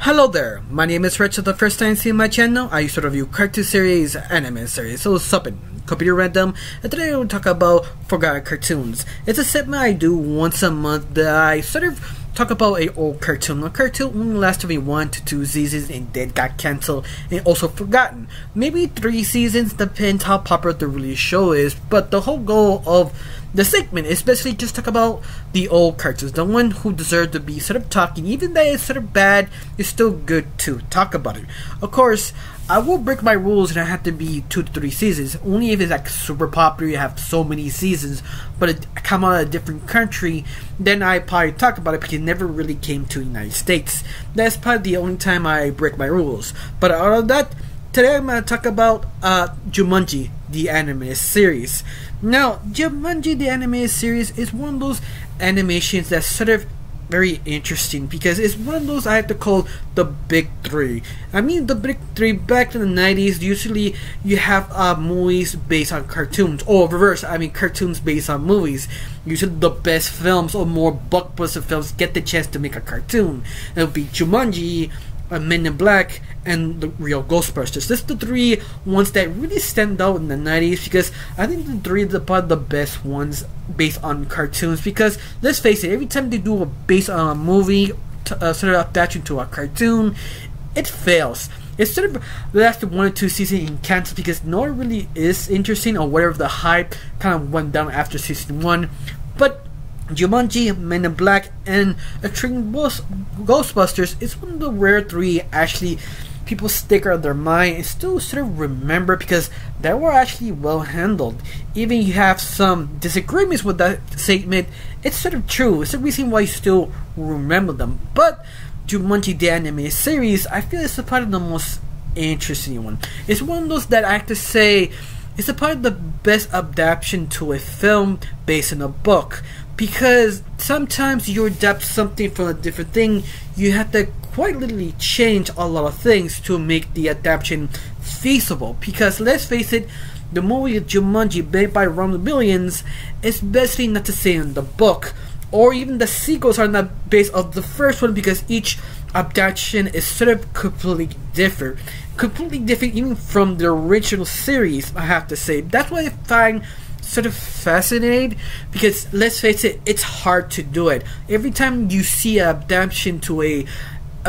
Hello there, my name is Rich. For the first time seeing my channel, I used to review cartoon series, anime series, so what's up in Computer Random, and today we'll talk about Forgottn Cartoons. It's a segment I do once a month that I sort of talk about a old cartoon. A cartoon only lasted maybe 1 to 2 seasons and then got cancelled and also forgotten. Maybe 3 seasons, depends how popular the really show is, but the whole goal of the segment is basically just talk about the old cartoons, the one who deserve to be sort of talking, even though it's sort of bad, it's still good to talk about it. Of course, I will break my rules and I have to be 2 to 3 seasons, only if it's like super popular, you have so many seasons, but it come out of a different country, then I probably talk about it because it never really came to the United States. That's probably the only time I break my rules. But out of that, today I'm going to talk about Jumanji, the anime series. Now, Jumanji, the anime series is one of those animations that's sort of very interesting because it's one of those I have to call the big three. I mean, the big three back in the 90s, usually you have movies based on cartoons, or reverse, I mean cartoons based on movies. Usually the best films or more blockbuster films get the chance to make a cartoon. It would be Jumanji, Men in Black, and the real Ghostbusters. This is the 3 ones that really stand out in the 90s because I think the 3 are about the best ones based on cartoons because let's face it, every time they do a based on a movie sort of adaptation to a cartoon, it fails. It's sort of lasted 1 or 2 seasons and canceled because no one really is interesting or whatever the hype kind of went down after season 1. But Jumanji, Men in Black, and Extreme Ghostbusters is one of the rare 3 actually people stick out of their mind and still sort of remember because they were actually well handled. Even you have some disagreements with that statement, it's sort of true. It's the reason why you still remember them. But Jumanji, the anime series, I feel it's probably the most interesting one. It's one of those that I have to say it's probably the best adaptation to a film based on a book. Because sometimes you adapt something from a different thing, you have to quite literally change a lot of things to make the adaptation feasible. Because let's face it, the movie Jumanji made by Ron Billions is basically not the same in the book, or even the sequels are not based on the first one because each adaptation is sort of completely different even from the original series. I have to say that's why I find sort of fascinated because let's face it, it's hard to do it. Every time you see an adaptation to a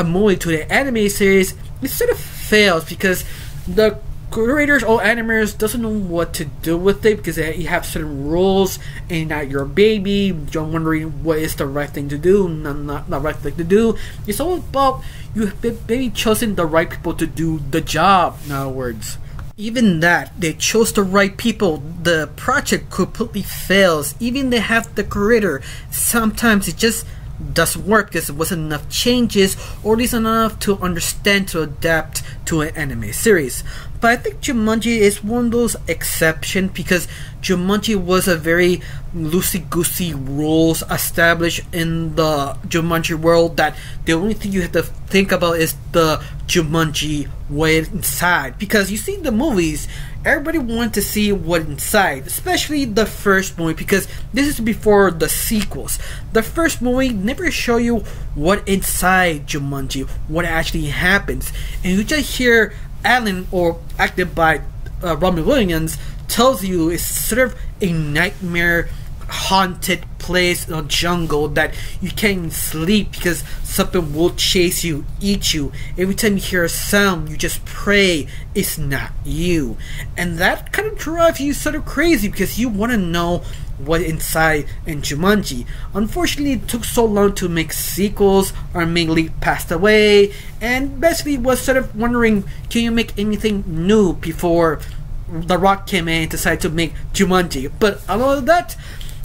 movie to the anime series, it sort of fails because the creators or animators doesn't know what to do with it because you have certain rules and not your baby. You're wondering what is the right thing to do, not right thing to do. It's all about you maybe choosing the right people to do the job, in other words. Even that, they chose the right people, the project completely fails. Even they have the creator, sometimes it just doesn't work because it wasn't enough changes or at least enough to understand to adapt to an anime series. But I think Jumanji is one of those exceptions because Jumanji was a very loosey-goosey rules established in the Jumanji world that the only thing you have to think about is the Jumanji way inside. Because you see the movies, everybody wanted to see what inside, especially the first movie because this is before the sequels. The first movie never show you what inside Jumanji, what actually happens, and you just hear Alan, or acted by Robin Williams, tells you it's sort of a nightmare haunted place in a jungle that you can't sleep because something will chase you, eat you. Every time you hear a sound, you just pray it's not you. And that kind of drives you sort of crazy because you want to know what inside in Jumanji. Unfortunately, it took so long to make sequels, or mainly passed away, and basically was sort of wondering, can you make anything new before The Rock came in and decided to make Jumanji. But other than that,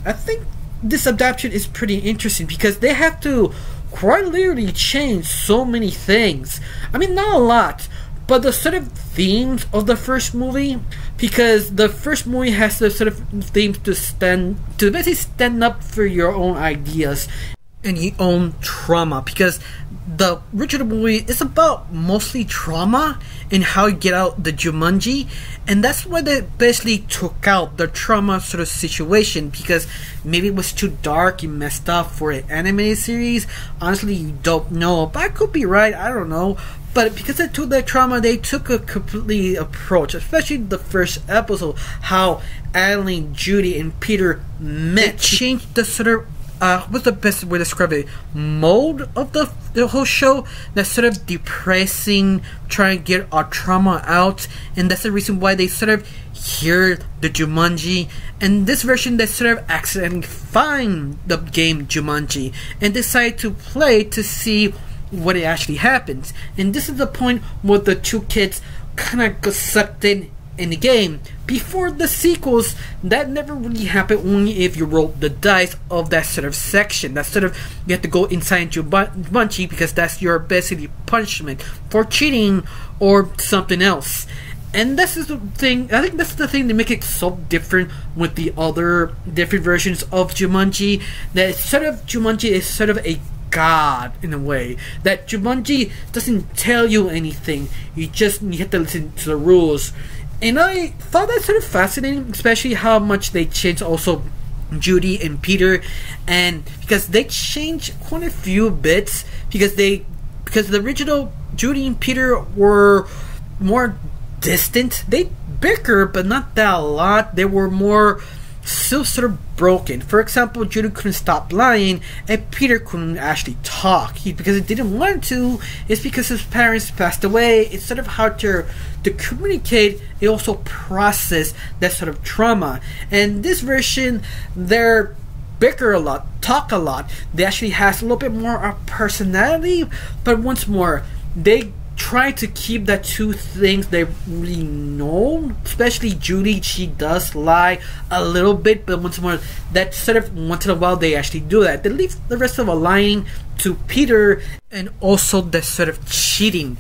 I think this adaptation is pretty interesting because they have to quite literally change so many things. I mean, not a lot, but the sort of themes of the first movie, because the first movie has the sort of themes to basically stand up for your own ideas and your own trauma, because the original movie is about mostly trauma and how you get out the Jumanji, and that's why they basically took out the trauma sort of situation, because maybe it was too dark and messed up for an animated series. Honestly, you don't know, but I could be right, I don't know. But because they took that trauma, they took a completely approach, especially the first episode, how Adeline, Judy, and Peter met. They changed the sort of what's the best way to describe it? Mode of the whole show. That's sort of depressing, trying to get our trauma out, and that's the reason why they sort of hear the Jumanji. And this version, they sort of accidentally find the game Jumanji and decide to play to see what it actually happens. And this is the point where the two kids kind of got sucked in the game. Before the sequels, that never really happened, only if you roll the dice of that sort of section. That sort of, you have to go inside Jumanji because that's your basically punishment for cheating or something else. And this is the thing, I think that's the thing that makes it so different with the other different versions of Jumanji. That sort of Jumanji is sort of a god in a way. That Jumanji doesn't tell you anything. You have to listen to the rules. And I thought that sort of fascinating, especially how much they changed also Judy and Peter, and because they changed quite a few bits, because the original Judy and Peter were more distant. They bicker, but not that a lot. They were more still sort of broken. For example, Judy couldn't stop lying, and Peter couldn't actually talk. Because he didn't want to. It's because his parents passed away. It's sort of hard to communicate. They also process that sort of trauma. And this version, they're bicker a lot, talk a lot. They actually has a little bit more of personality, but once more, they try to keep that two things they really know. Especially Judy, she does lie a little bit, but once more, that sort of once in a while they actually do that. They leave the rest of the lying to Peter, and also the sort of cheating.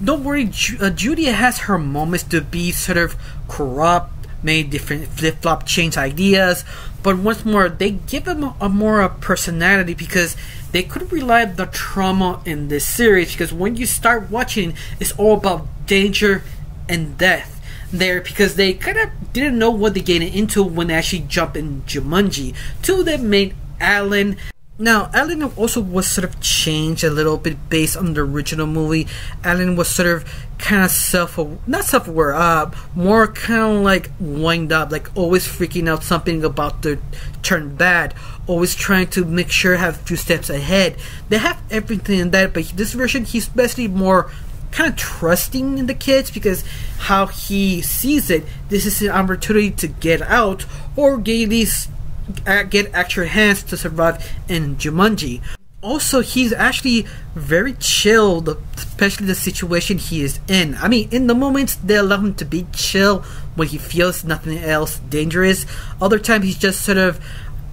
Don't worry, Judy has her moments to be sort of corrupt, made different flip-flop, change ideas, but once more, they give them a more personality, because they couldn't rely on the trauma in this series, because when you start watching, it's all about danger and death there, because they kind of didn't know what they're getting into when they actually jump in Jumanji. Two of them made Alan. Now, Alan also was sort of changed a little bit based on the original movie. Alan was sort of kind of not self-aware, more kind of like wind up, like always freaking out something about to turn bad, always trying to make sure have a few steps ahead. They have everything in that, but this version, he's basically more kind of trusting in the kids, because how he sees it, this is an opportunity to get out or get these get extra hands to survive in Jumanji. Also, he's actually very chilled, especially the situation he is in. I mean, in the moments they allow him to be chill when he feels nothing else dangerous. Other times he's just sort of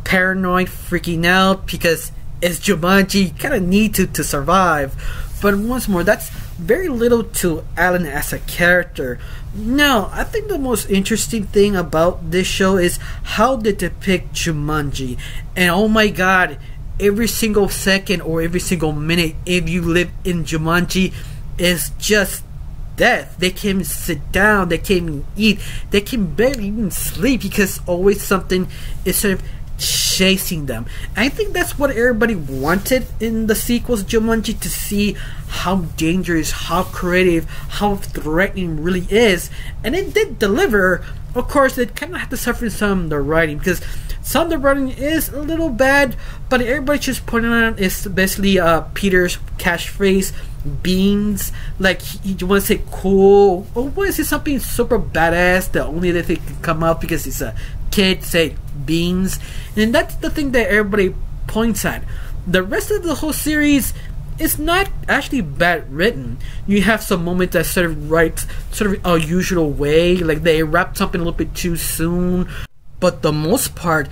paranoid, freaking out, because it's Jumanji, kind of need to survive. But once more, that's very little to Alan as a character. Now, I think the most interesting thing about this show is how they depict Jumanji. And oh my god, every single second or every single minute, if you live in Jumanji, is just death. They can't sit down, they can't even eat, they can barely even sleep, because always something is sort of chasing them. And I think that's what everybody wanted in the sequels Jumanji, to see how dangerous, how creative, how threatening really is. And it did deliver. Of course, it kind of had to suffer some of the writing, because some of the writing is a little bad, but everybody just pointing out is basically Peter's catchphrase, beans. Like, you want to say cool, or want to say something super badass, the only other thing can come out because it's a kid, say beans. And that's the thing that everybody points at. The rest of the whole series is not actually bad written. You have some moments that sort of write sort of a usual way, like they wrap something a little bit too soon, but the most part,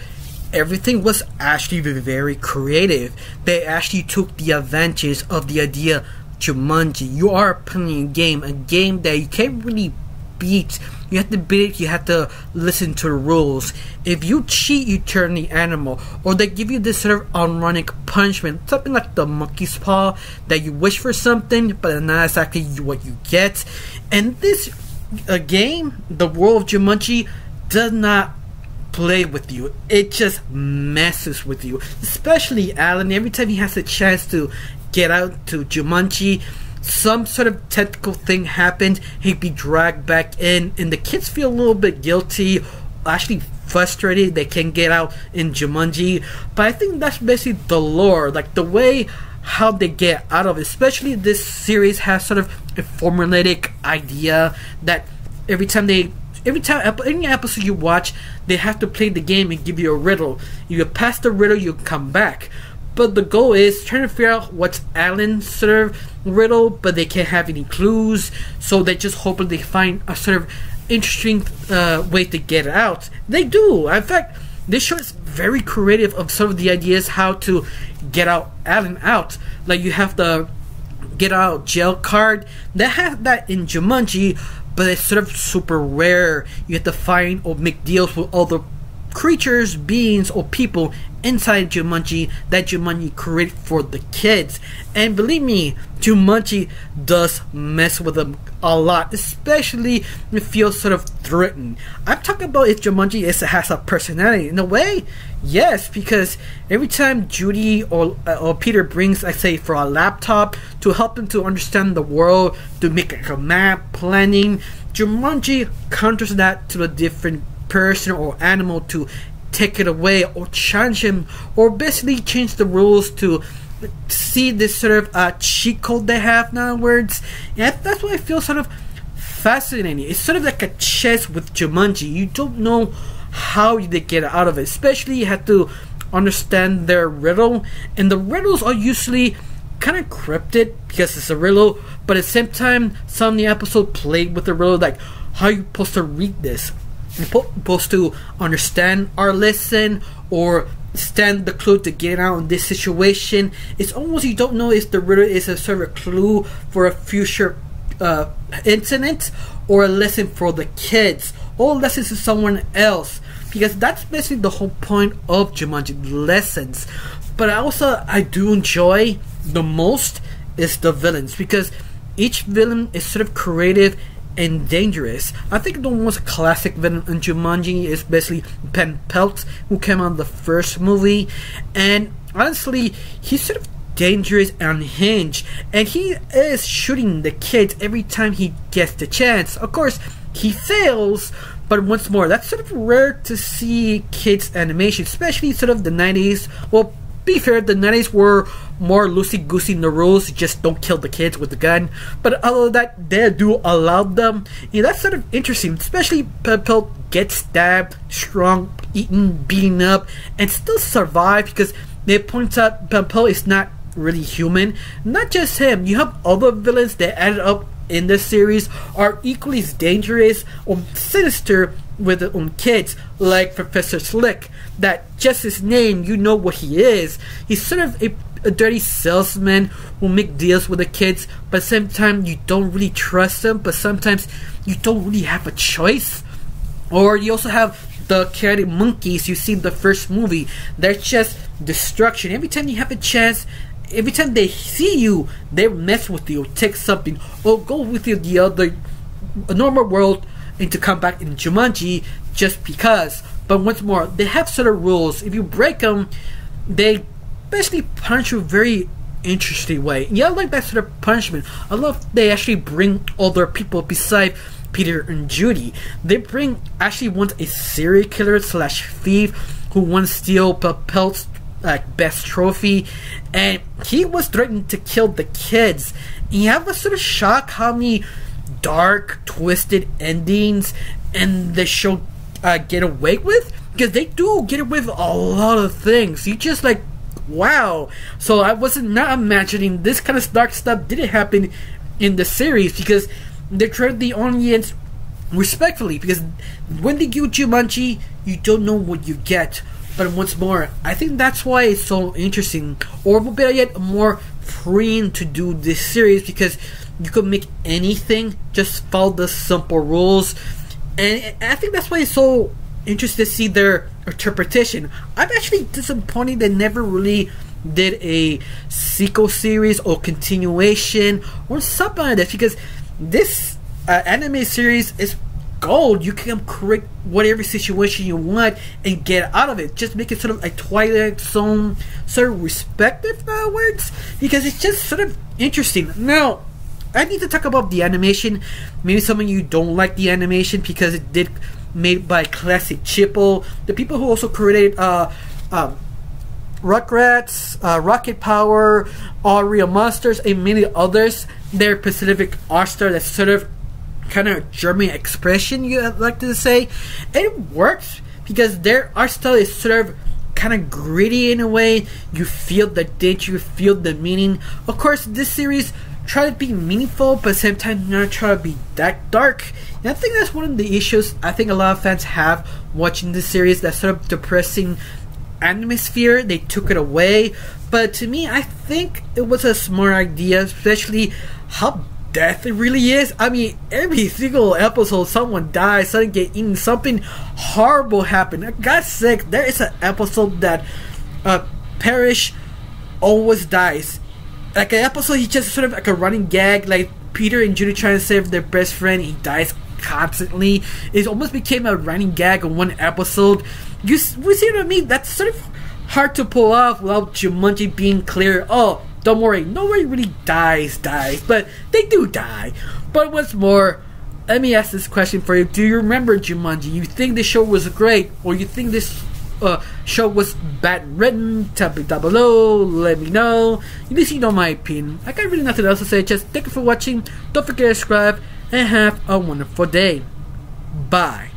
everything was actually very creative. They actually took the advantage of the idea Jumanji. You are playing a game that you can't really beat. You have to beat it, you have to listen to the rules. If you cheat, you turn the animal. Or they give you this sort of ironic punishment, something like the monkey's paw, that you wish for something, but not exactly what you get. And this game, the world of Jumanji, does not play with you. It just messes with you. Especially Alan, every time he has a chance to get out to Jumanji, some sort of technical thing happened, he'd be dragged back in, and the kids feel a little bit guilty, actually frustrated they can't get out in Jumanji. But I think that's basically the lore, like the way how they get out of it. Especially this series has sort of a formulaic idea that any episode you watch, they have to play the game and give you a riddle. You pass the riddle, you come back. But the goal is trying to figure out what's Alan's sort of riddle, but they can't have any clues, so they just hope they find a sort of interesting way to get it out. They do. In fact, this show is very creative of some of the ideas how to get Alan out. Like you have the get out jail card. They have that in Jumanji, but it's sort of super rare. You have to find or make deals with other creatures, beings, or people inside Jumanji that Jumanji created for the kids. And believe me, Jumanji does mess with them a lot, especially if you feel sort of threatened. I'm talking about if Jumanji has a personality. In a way, yes, because every time Judy or Peter brings, I say, for a laptop to help them to understand the world, to make like a map, planning, Jumanji counters that to a different person or animal to take it away or challenge him, or basically change the rules to see this sort of cheat code they have now words. And that's why I feel sort of fascinating. It's sort of like a chess with Jumanji. You don't know how they get out of it, especially you have to understand their riddle, and the riddles are usually kind of cryptic because it's a riddle, but at the same time some of the episode played with the riddle, like how are you supposed to read this? You're supposed to understand our lesson or stand the clue to get out in this situation. It's almost you don't know if the riddle is a sort of a clue for a future incident or a lesson for the kids or lessons to someone else, because that's basically the whole point of Jumanji, lessons. But I do enjoy the most is the villains, because each villain is sort of creative and dangerous. I think the most classic villain in Jumanji is basically Ben Pelt, who came out in the first movie, and honestly he's sort of dangerous and unhinged, and he is shooting the kids every time he gets the chance. Of course he fails, but once more, that's sort of rare to see kids animation, especially sort of the 90s. Well, be fair, the 90s were more loosey-goosey in the rules, just don't kill the kids with the gun. But other than that, they do allow them. And that's sort of interesting, especially Pelt gets stabbed, strong, eaten, beaten up, and still survive, because they point out Pelt is not really human. Not just him, you have other villains that added up in this series are equally as dangerous or sinister with their own kids, like Professor Slick, that just his name, you know what he is. He's sort of a dirty salesman who make deals with the kids, but at the same time you don't really trust him, but sometimes you don't really have a choice. Or you also have the chaotic monkeys you see in the first movie. They're just destruction. Every time you have a chance, every time they see you, they mess with you, take something, or go with you the other normal world and to come back in Jumanji just because. But once more, they have sort of rules. If you break them, they basically punish you a very interesting way. Yeah, I like that sort of punishment. I love they actually bring other people beside Peter and Judy. They bring actually once a serial killer slash thief who wants to steal Pelt's best trophy, and he was threatening to kill the kids. And you have a sort of shock how many dark, twisted endings and the show get away with, because they do get away with a lot of things. You just like, wow. So I wasn't not imagining this kind of dark stuff didn't happen in the series, because they treated the audience respectfully, because when they give Jumanji, you don't know what you get. But once more, I think that's why it's so interesting, or better yet, more freeing to do this series because you could make anything, just follow the simple rules. And I think that's why it's so interesting to see their interpretation. I'm actually disappointed they never really did a sequel series or continuation or something like that, because this anime series is gold. You can create whatever situation you want and get out of it. Just make it sort of like Twilight Zone sort of respective words, because it's just sort of interesting. Now, I need to talk about the animation. Maybe some of you don't like the animation because it did made by Classic Chippo, the people who also created Rugrats, Rocket Power, All Real Monsters, and many others. Their Pacific art style, that's sort of kind of German expression, you like to say. And it works because their art style is sort of kind of gritty in a way. You feel the danger, you feel the meaning. Of course, this series try to be meaningful, but at the same time not try to be that dark. And I think that's one of the issues I think a lot of fans have watching this series, that sort of depressing atmosphere. They took it away, but to me, I think it was a smart idea, especially how death it really is. I mean, every single episode someone dies, someone get eaten, something horrible happened. God's sake, there is an episode that Parrish always dies. Like an episode, he's just sort of like a running gag, like Peter and Judy trying to save their best friend. He dies constantly. It almost became a running gag in one episode. We see what I mean? That's sort of hard to pull off without Jumanji being clear. Oh, don't worry, nobody really dies, but they do die. But what's more, let me ask this question for you. Do you remember Jumanji? You think this show was great, or you think this show was bad written? Tell me down below, let me know. You need to know my opinion. I got really nothing else to say, just thank you for watching. Don't forget to subscribe and have a wonderful day. Bye.